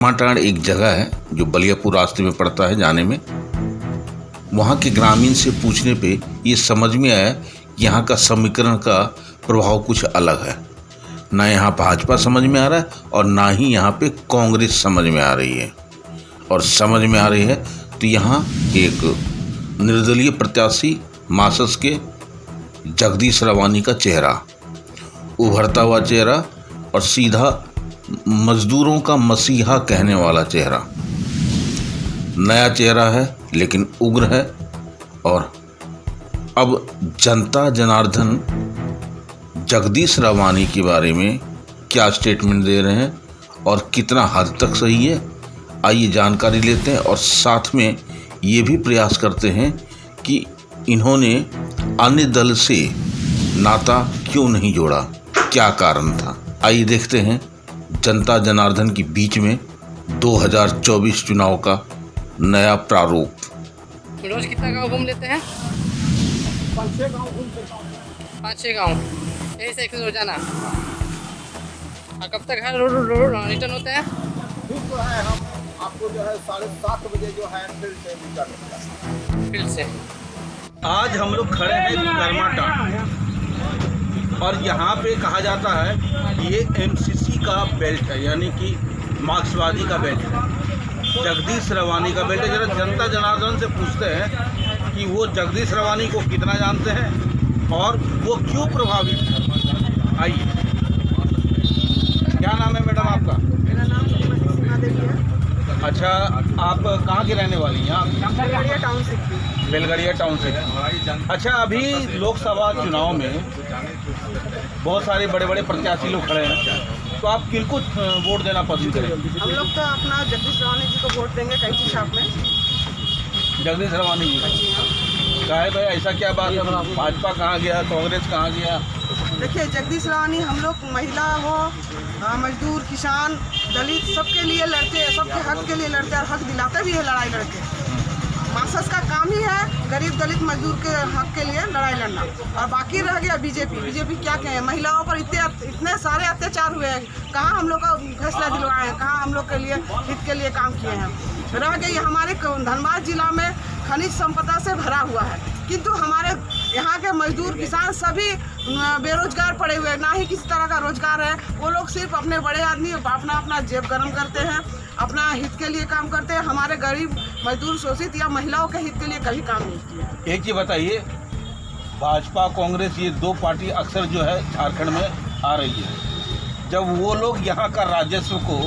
माटाड़ एक जगह है जो बलियापुर रास्ते में पड़ता है जाने में। वहाँ के ग्रामीण से पूछने पे ये समझ में आया कि यहाँ का समीकरण का प्रभाव कुछ अलग है। ना यहाँ भाजपा समझ में आ रहा है और ना ही यहाँ पे कांग्रेस समझ में आ रही है। और समझ में आ रही है तो यहाँ एक निर्दलीय प्रत्याशी मासस के जगदीश रवानी का चेहरा, उभरता हुआ चेहरा और सीधा मजदूरों का मसीहा कहने वाला चेहरा, नया चेहरा है लेकिन उग्र है। और अब जनता जनार्दन जगदीश रवानी के बारे में क्या स्टेटमेंट दे रहे हैं और कितना हद तक सही है, आइए जानकारी लेते हैं। और साथ में ये भी प्रयास करते हैं कि इन्होंने अन्य दल से नाता क्यों नहीं जोड़ा, क्या कारण था। आइए देखते हैं जनता जनार्दन के बीच में 2024 चुनाव का नया प्रारूप। रोज कितना गांव घूम लेते हैं? 5-6 गाँव घूमते हैं। 5-6 गाँव यही से एक्सरसाइज रोजाना। और कब तक घर रिटर्न होते हैं? फिर जो है हम आपको जो है 7:30 बजे जो है फील्ड से रिटर्न होता है। फील्ड से आज हम लोग खड़े हैं करमाटा और यहाँ पे कहा जाता है ये एमसीसी का बेल्ट है, यानी कि मार्क्सवादी का बेल्ट है, जगदीश रवानी का बेल्ट है। जरा जनता जनार्दन से पूछते हैं कि वो जगदीश रवानी को कितना जानते हैं और वो क्यों प्रभावित है। आइए, क्या नाम है मैडम आपका? मेरा नाम सीमा देवी है। अच्छा, आप कहाँ की रहने वाली हैं? बेलगड़िया टाउनशिप। बेलगड़िया टाउनशिप। अच्छा, अभी लोकसभा चुनाव में बहुत सारे बड़े बड़े प्रत्याशी लोग खड़े हैं, तो आप किनको वोट देना पसंद करें? हम लोग तो अपना जगदीश रवानी जी को वोट देंगे कैंची छाप में। जगदीश रवानी जी। क्या है भाई, ऐसा क्या बात है? भाजपा कहाँ गया, कांग्रेस कहाँ गया? देखिए, जगदीश रवानी हम लोग महिला हो, मजदूर, किसान, दलित सबके लिए लड़ते हैं, सबके हक के लिए लड़ते हैं और हक दिलाते भी है लड़ाई लड़के। मासस का काम ही है गरीब दलित मजदूर के हक के लिए लड़ाई लड़ना। और बाकी रह गया बीजेपी क्या कहें, महिलाओं पर इतने सारे अत्याचार हुए हैं, कहाँ हम लोग का फैसला दिलवाए हैं, कहाँ हम लोग के लिए हित के लिए काम किए हैं। रह गई हमारे धनबाद जिला में खनिज संपदा से भरा हुआ है, किंतु हमारे यहाँ के मजदूर किसान सभी बेरोजगार पड़े हुए हैं, ना ही किसी तरह का रोजगार है। वो लोग सिर्फ अपने बड़े आदमी अपना जेब गर्म करते हैं, अपना हित के लिए काम करते हैं। हमारे गरीब मजदूर शोषित या महिलाओं के हित के लिए कभी काम नहीं किया। एक चीज़ बताइए, भाजपा कांग्रेस ये दो पार्टी अक्सर जो है झारखंड में आ रही है, जब वो लोग यहाँ का राजस्व को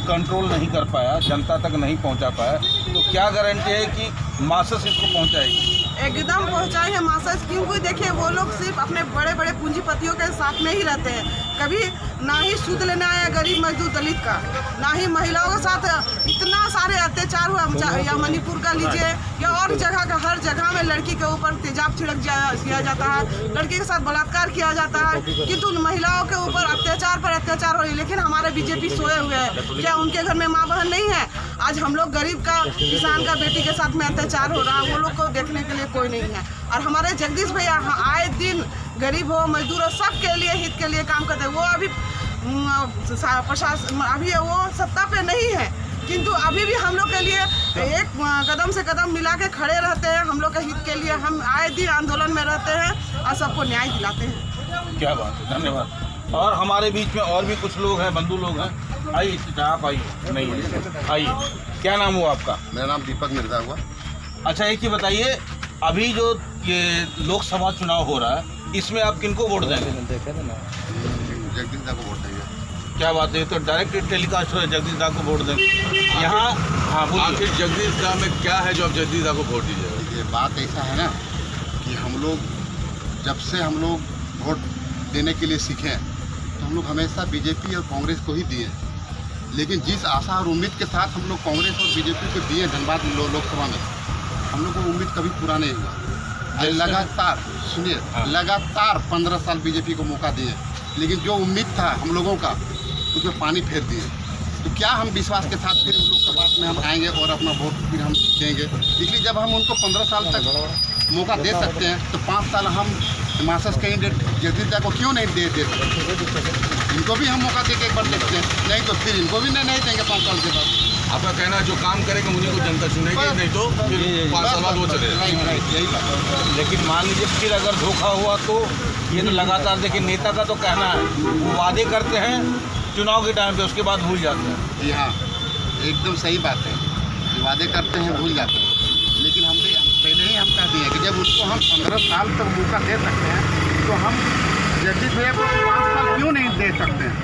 कंट्रोल नहीं कर पाया, जनता तक नहीं पहुँचा पाया, तो क्या गारंटी है कि मासस इसको पहुँचाएगी? एकदम पहुँचाएंगे मासस, क्योंकि देखिए वो लोग सिर्फ अपने बड़े बड़े पूंजीपतियों के साथ में ही रहते हैं। कभी ना ही सूद लेने आया गरीब मजदूर दलित का, ना ही महिलाओं के साथ इतना सारे अत्याचार हुआ, या मणिपुर का लीजिए या और जगह का, हर जगह में लड़की के ऊपर तेजाब छिड़क किया जाता है, लड़की के साथ बलात्कार किया जाता है, किंतु महिलाओं के ऊपर अत्याचार पर अत्याचार हो रही है। लेकिन हमारे बीजेपी सोए हुए हैं, क्या उनके घर में माँ बहन नहीं है? आज हम लोग गरीब का, किसान का बेटी के साथ में अत्याचार हो रहा है, वो लोग को देखने के लिए कोई नहीं है। और हमारे जगदीश भैया आए दिन गरीब हो, मजदूर हो, सब के लिए हित के लिए काम करते हैं। वो अभी प्रशासन, अभी वो सत्ता पे नहीं है, किंतु अभी भी हम लोग के लिए एक कदम से कदम मिला के खड़े रहते हैं। हम लोग के हित के लिए हम आए दिन आंदोलन में रहते हैं और सबको न्याय दिलाते हैं। क्या बात है, धन्यवाद। और हमारे बीच में और भी कुछ लोग हैं, बंधु लोग हैं। आइए, आप आइए। नहीं आइए, क्या नाम हुआ आपका? मेरा नाम दीपक मिर्जा हुआ। अच्छा, एक ही बताइए, अभी जो ये लोकसभा चुनाव हो रहा है, इसमें आप किनको वोट देंगे? जगदीश दा को वोट देंगे। क्या बात है, तो डायरेक्ट टेलीकास्ट हो, जगदीश दा को वोट देंगे यहाँ। हाँ, आखिर जगदीश दा में क्या है जो आप जगदीश दा को वोट दीजिएगा? ये बात ऐसा है ना कि हम लोग जब से हम लोग वोट देने के लिए सीखे तो हम लोग हमेशा बीजेपी और कांग्रेस को ही दिए, लेकिन जिस आशा और उम्मीद के साथ हम लोग कांग्रेस और बीजेपी को दिए धनबाद लोकसभा में, हम लोग को उम्मीद कभी पूरा नहीं हुआ। लगातार सुनिए, लगातार 15 साल बीजेपी को मौका दिए, लेकिन जो उम्मीद था हम लोगों का उसमें पानी फेर दिए। तो क्या हम विश्वास के साथ फिर उन लोग के बात में हम आएंगे और अपना वोट फिर हम देंगे? इसलिए जब हम उनको 15 साल तक मौका दे सकते हैं तो 5 साल हम मासस कैंडिडेट जगदीश दा को क्यों नहीं दे सकते? इनको भी हम मौका देके एक बार देखते हैं, नहीं तो फिर इनको भी नहीं देंगे 5 साल के बाद। आपका कहना है जो काम करेगा उन्हीं को जनता चुनेगी, नहीं तो फिर 5 साल बाद वो चलेगा। यही बात है। लेकिन मान लीजिए फिर अगर धोखा हुआ तो ये तो लगातार देखिए नेता का तो कहना है वो वादे करते हैं चुनाव के टाइम पे, उसके बाद भूल जाते हैं। जी हाँ, एकदम सही बात है, जो वादे करते हैं भूल जाते हैं। लेकिन हम पहले ही हम कह दिए कि जब उनको हम 15 साल तक मौका दे सकते हैं तो हम जगदीश भैया को 5 साल क्यों नहीं दे सकते हैं?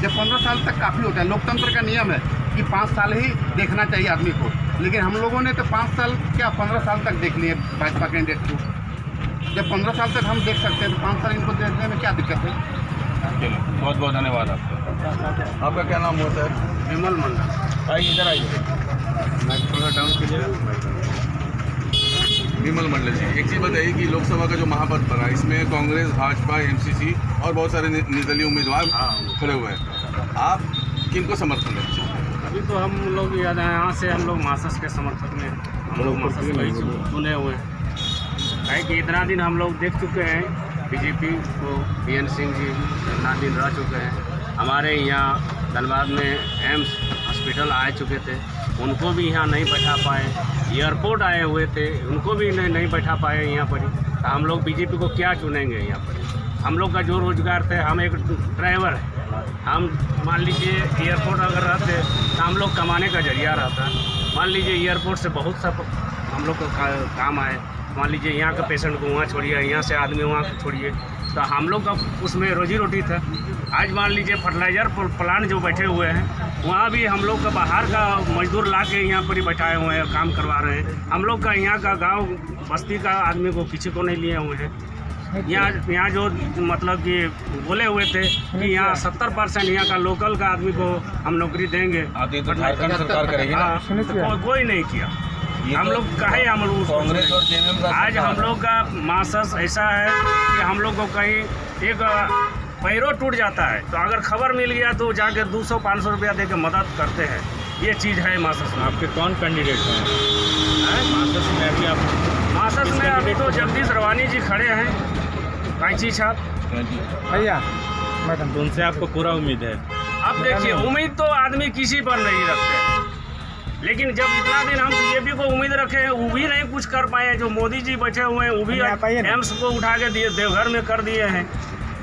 जब 15 साल तक काफ़ी होता है, लोकतंत्र का नियम है कि 5 साल ही देखना चाहिए आदमी को। लेकिन हम लोगों ने तो 5 साल क्या 15 साल तक देख लिए भाजपा कैंडिडेट को। जब 15 साल तक हम देख सकते हैं तो 5 साल इनको देखने में क्या दिक्कत है? चलो, बहुत बहुत धन्यवाद आपका। आपका क्या नाम होता है? विमल मंडल। आइए इधर आइए, मैं थोड़ा डाउन कीजिएगा। विमल मंडल जी, एक चीज़ बताइए कि लोकसभा का जो महापद बना इसमें कांग्रेस, भाजपा, एमसीसी और बहुत सारे निर्दलीय उम्मीदवार खड़े हुए हैं, आप किनको समर्थन देते हैं? अभी तो हम लोग यहाँ से हम लोग मार्क्सिस्ट के समर्थक में हम लोग मार्क्सिस्ट को ही चुने हुए हैं। है कि इतना दिन हम लोग देख चुके हैं बीजेपी को, बीएन सिंह जी इतना दिन रह चुके हैं। हमारे यहाँ धनबाद में एम्स हॉस्पिटल आ चुके थे, उनको भी यहाँ नहीं बैठा पाए। एयरपोर्ट आए हुए थे, उनको भी नहीं बैठा पाए यहाँ पर। तो हम लोग बीजेपी को क्या चुनेंगे यहाँ पर? हम लोग का जो रोजगार थे, हम एक ड्राइवर है, हम मान लीजिए एयरपोर्ट अगर रहते तो हम लोग कमाने का जरिया रहता। मान लीजिए एयरपोर्ट से बहुत सा हम लोग का काम आए। मान लीजिए यहाँ का पेशेंट को वहाँ छोड़िए, यहाँ से आदमी वहाँ छोड़िए, तो हम लोग का उसमें रोजी रोटी था। आज मान लीजिए फर्टिलाइज़र प्लांट जो बैठे हुए हैं वहाँ भी हम लोग का बाहर का मजदूर ला के यहाँ पर ही बैठाए हुए हैं, काम करवा रहे हैं। हम लोग का यहाँ का गांव बस्ती का आदमी को किसी को नहीं लिए हुए हैं। यहाँ जो मतलब कि बोले हुए थे कि यहाँ 70% यहाँ का लोकल का आदमी को हम नौकरी देंगे, झारखंड सरकार करेगी ना, कोई नहीं किया। हम लोग कहे हम लोग कांग्रेस और जेएमएम का आज हम लोग का मासस ऐसा है कि हम लोग को कहीं एक पैरों टूट जाता है तो अगर खबर मिल गया तो जाके 200-500 रुपया दे के मदद करते हैं। ये चीज़ है मासस में। आपके कौन कैंडिडेट हैं मासस में? अभी आप मासस में अभी तो जगदीश रवानी जी खड़े हैं, कैंची छाप भैया मैडम, तो उनसे आपको पूरा उम्मीद है? अब देखिए, उम्मीद तो आदमी किसी पर नहीं रखते, लेकिन जब इतना दिन हम बीजेपी को उम्मीद रखे हैं वो भी नहीं कुछ कर पाए। जो मोदी जी बैठे हुए हैं वो भी एम्स को उठा के दिए, देवघर में कर दिए हैं।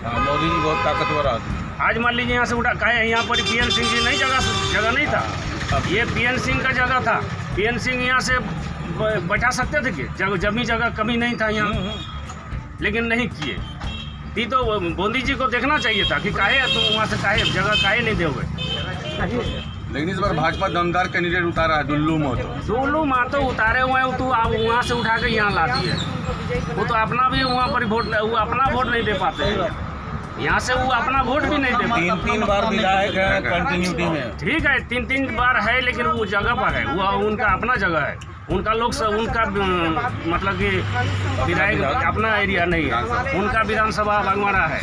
मोदी जी बहुत ताकतवर आदमी। आज मान लीजिए यहाँ से उठा कहे यहाँ पर बीएन सिंह जी नहीं जगह नहीं था, ये बीएन सिंह का जगह था। बीएन सिंह यहाँ से बैठा सकते थे कि जमी जगह कमी नहीं था यहाँ, लेकिन नहीं किए। ये तो मोदी जी को देखना चाहिए था कि काहे तुम वहाँ से काहे जगह काहे नहीं दोगे। लेकिन इस बार भाजपा दमदार कैंडिडेट उतारा है, दुल्लू मातो उतारे हुए हैं, तो आप वहाँ से उठा के यहाँ लाती है। वो तो अपना भी वहाँ पर वो अपना वोट नहीं दे पाते हैं, यहाँ से वो अपना वोट भी नहीं दे पाते। 3 बार विधायक है कंटिन्यूटी में। ठीक है, 3 बार है, लेकिन वो जगह पर है, वो उनका अपना जगह है। उनका लोग उनका मतलब कि विधायक अपना एरिया नहीं है, उनका विधानसभा बागमारा है।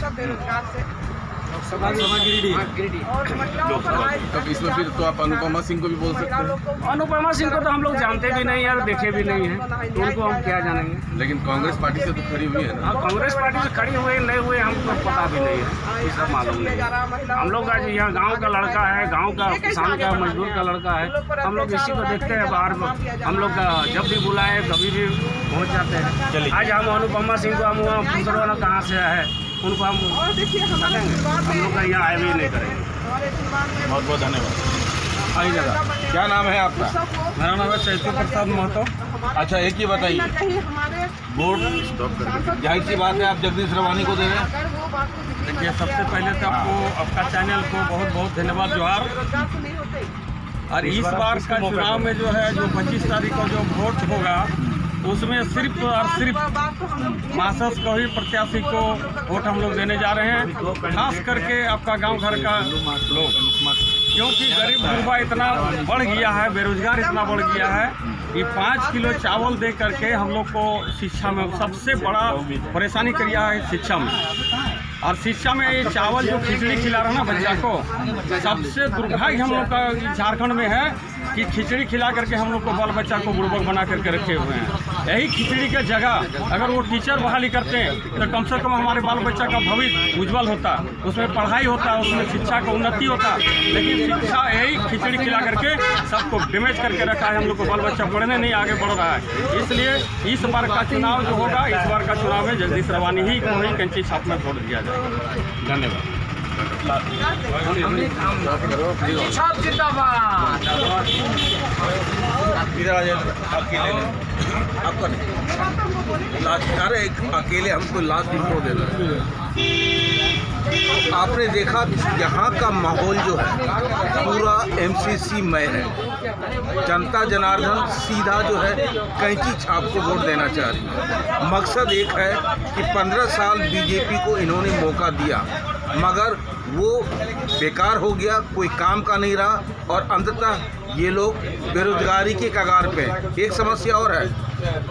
तब इसमें फिर तो आप अनुपमा सिंह को भी बोल सकते हैं। अनुपमा सिंह को तो हम लोग जानते भी नहीं है और देखे भी नहीं है, तो उनको हम क्या जानेंगे। लेकिन कांग्रेस पार्टी से तो खड़ी हुई है ना। हाँ, कांग्रेस पार्टी से खड़ी हुए नहीं हुए हमको पता भी नहीं है, ये सब मालूम नहीं है। हम लोग आज यहाँ गांव का लड़का है, गांव का किसान का मजदूर का लड़का है, हम लोग इसी को देखते हैं। बाहर हम लोग का जब भी बुलाए कभी भी पहुँच जाते हैं। आज हम अनुपमा सिंह को हम वहाँ दूसरा वाला कहाँ से है उनको हम लोग का यहाँ आए भी नहीं करेंगे। बहुत बहुत धन्यवाद। आई जगह क्या नाम है आपका? मेरा नाम है चैतू प्रसाद महतो। अच्छा, एक ही बताइए, वोट जाहिर सी बात है आप जगदीश रवानी को दे रहे हैं। देखिए, सबसे पहले तो आपको आपका चैनल को बहुत बहुत धन्यवाद, जोहार। और इस बार का चुनाव में जो है जो 25 तारीख को जो वोट होगा उसमें सिर्फ और सिर्फ मासस को ही प्रत्याशी को वोट हम लोग देने जा रहे हैं, खास करके आपका गांव घर का लोग, क्योंकि गरीब गुरबा इतना बढ़ गया है, बेरोजगार इतना बढ़ गया है कि 5 किलो चावल दे करके हम लोग को शिक्षा में सबसे बड़ा परेशानी किया है शिक्षा में। और शिक्षा में ये चावल जो खिचड़ी खिला रहा है ना बच्चा को, सबसे दुर्भाग्य हम लोग का झारखंड में है कि खिचड़ी खिला करके हम लोग को बाल बच्चा को बुड़बक बना करके रखे हुए हैं। यही खिचड़ी के जगह अगर वो टीचर बहाली करते हैं तो कम से कम हमारे बाल बच्चा का भविष्य उज्जवल होता, उसमें पढ़ाई होता, उसमें शिक्षा का उन्नति होता। लेकिन शिक्षा यही खिचड़ी खिला करके सबको डैमेज करके रखा है। हम लोग को बाल बच्चा पढ़ने नहीं आगे बढ़ रहा है। इसलिए इस बार का चुनाव जो होगा, इस बार का चुनाव में जगदीश रवानी ही को ही कैंची छाप में वोट दिया जाएगा। धन्यवाद। आपका अकेले हमको लास्ट इंट्रो देना है। आपने देखा यहाँ का माहौल जो है पूरा एमसीसी मय है। जनता जनार्दन सीधा जो है कैंची छाप को वोट देना चाह रही है। मकसद एक है कि 15 साल बीजेपी को इन्होंने मौका दिया मगर वो बेकार हो गया, कोई काम का नहीं रहा और अंततः ये लोग बेरोजगारी के कगार पे। एक समस्या और है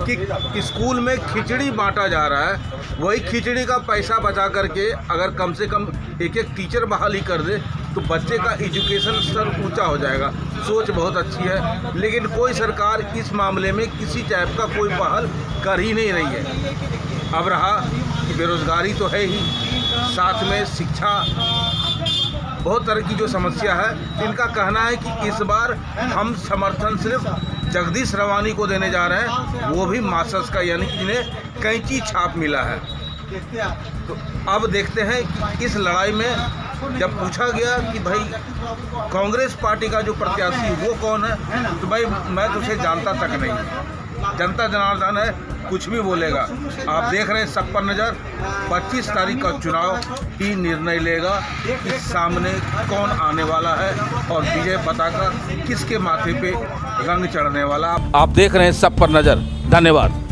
कि स्कूल में खिचड़ी बांटा जा रहा है, वही खिचड़ी का पैसा बचा करके अगर कम से कम एक टीचर बहाली कर दे तो बच्चे का एजुकेशन स्तर ऊंचा हो जाएगा। सोच बहुत अच्छी है लेकिन कोई सरकार इस मामले में किसी टाइप का कोई पहल कर ही नहीं रही है। अब रहा कि बेरोजगारी तो है ही, साथ में शिक्षा, बहुत तरह की जो समस्या है। इनका कहना है कि इस बार हम समर्थन सिर्फ जगदीश रवानी को देने जा रहे हैं, वो भी मार्क्सवादी का, यानी कि जिन्हें कैंची छाप मिला है। तो अब देखते हैं कि इस लड़ाई में जब पूछा गया कि भाई कांग्रेस पार्टी का जो प्रत्याशी वो कौन है, तो भाई मैं तो उसे जानता तक नहीं। जनता जनार्दन है, कुछ भी बोलेगा। आप देख रहे हैं सब पर नज़र। 25 तारीख का चुनाव ही निर्णय लेगा कि सामने कौन आने वाला है और विजय पताका किसके माथे पे रंग चढ़ने वाला। आप देख रहे हैं सब पर नज़र। धन्यवाद।